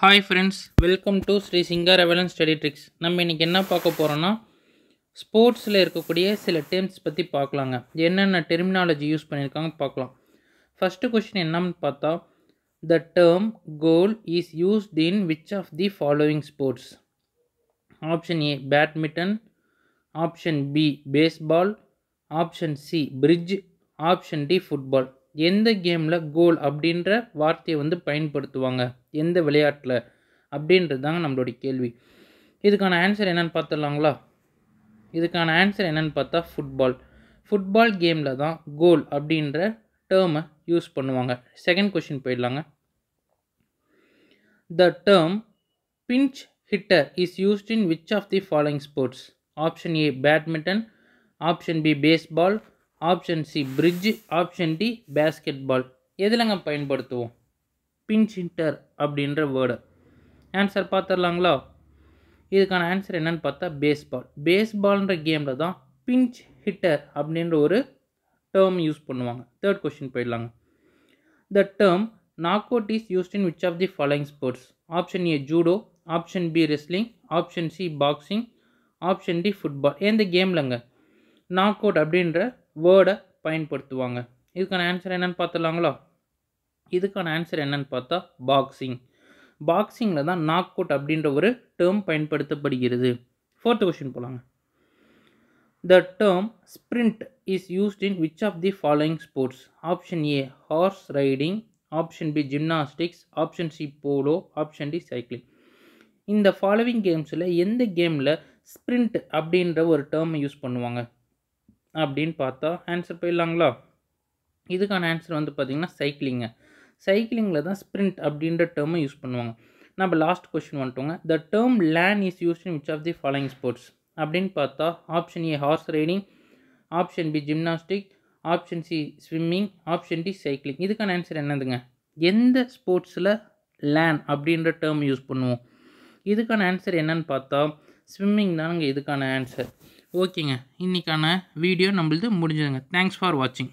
Hi friends, welcome to Sri Singaravelan study tricks. நம்ம இன்றைக்கி என்ன பார்க்க போகிறோன்னா, ஸ்போர்ட்ஸில் இருக்கக்கூடிய சில டேர்ம்ஸ் பற்றி பார்க்கலாங்க. என்னென்ன டெர்மினாலஜி யூஸ் பண்ணியிருக்காங்க பார்க்கலாம். ஃபஸ்ட்டு கொஷின் என்னன்னு பார்த்தா, the term goal is used in which of the following sports? Option A badminton, option B baseball, option C bridge, option D football. எந்த கேமில் கோல் அப்படின்ற வார்த்தையை பயன்படுத்துவாங்க, எந்த விளையாட்டில் அப்படின்றது தாங்க நம்மளுடைய கேள்வி. இதுக்கான ஆன்சர் என்னென்னு பார்த்துடலாங்களா? இதுக்கான ஆன்சர் என்னென்னு பார்த்தா ஃபுட்பால் கேமில் தான் கோல் அப்படின்ற டேர்மை யூஸ் பண்ணுவாங்க. செகண்ட் கொஷின் போயிடலாங்க. The term pinch hitter is used in which of the following sports? Option A badminton, option B baseball, option C bridge, option D basketball. எதுலங்க பயன்படுத்துவோம் பிஞ்ச் ஹிட்டர் அப்படின்ற வேர்டை? ஆன்சர் பார்த்துடலாங்களா? இதுக்கான ஆன்சர் என்னன்னு பார்த்தா பேஸ்பால்ன்ற கேமில் தான் பிஞ்ச் ஹிட்டர் அப்படின்ற ஒரு டேர்ம் யூஸ் பண்ணுவாங்க. தேர்ட் கொஸ்டின் போயிடலாங்க. The term knock out is used in which of the following sports? Option A judo, option B wrestling, option C boxing, option D football. எந்த கேம்லங்க நாக் அவுட் அப்படின்ற வேர்டை பயன்படுத்துவாங்க? இதுக்கான ஆன்சர் என்னன்னு பார்த்துடலாங்களா? இதுக்கான ஆன்சர் என்னன்னு பார்த்தா பாக்ஸிங்கில் தான் நாக் அவுட் அப்படின்ற ஒரு டேர்ம் பயன்படுத்தப்படுகிறது. ஃபோர்த் கொஸ்டின் போகலாங்க. The term sprint is used in which of the following sports? Option A horse riding, option B gymnastics, option C polo, option D cycling. இந்த ஃபாலோவிங் கேம்ஸில் எந்த கேமில் ஸ்ப்ரிண்ட் அப்படின்ற ஒரு டேர்மை யூஸ் பண்ணுவாங்க அப்படின்னு பார்த்தா ஆன்சர் போயிடலாங்களா? இதுக்கான ஆன்சர் பார்த்திங்கன்னா சைக்கிளிங்கில் தான் ஸ்ப்ரிண்ட் அப்படின்ற டேர்மை யூஸ் பண்ணுவாங்க. நம்ம லாஸ்ட் கொஸ்டின் வந்துட்டோங்க. The term lane is used in which of the following sports? அப்படின்னு பார்த்தா option A horse riding, option B gymnastic, option C swimming, option D cycling. இதுக்கான ஆன்சர் என்னதுங்க? எந்த ஸ்போர்ட்ஸில் லேன் அப்படின்ற டேர்ம் யூஸ் பண்ணுவோம்? இதுக்கான ஆன்சர் என்னன்னு பார்த்தா ஸ்விம்மிங் தானுங்க இதுக்கான ஆன்சர். ஓகேங்க, இன்றைக்கான வீடியோ நம்மளது முடிஞ்சதுங்க. தேங்க்ஸ் ஃபார் வாட்சிங்.